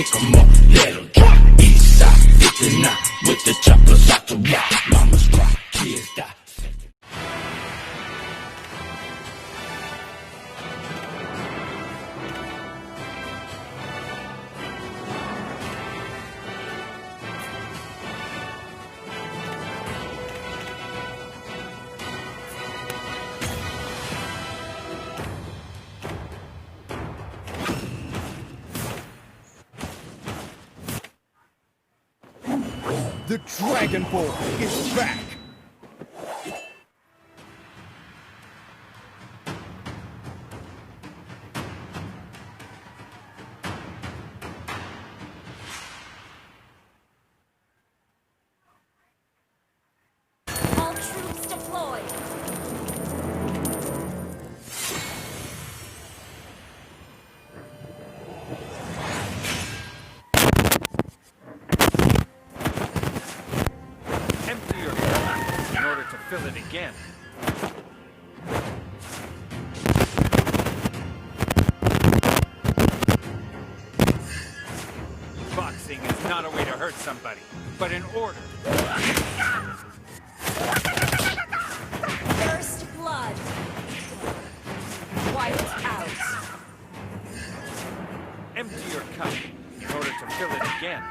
pick 'em up, let 'em drop. East side, 59, with the choppers out to rock. Mamas cry, kids die. The Dragon Ball is back! All troops deployed! Empty your cup in order to fill it again. Boxing is not a way to hurt somebody, but an order. First blood! Wiped out! Empty your cup in order to fill it again.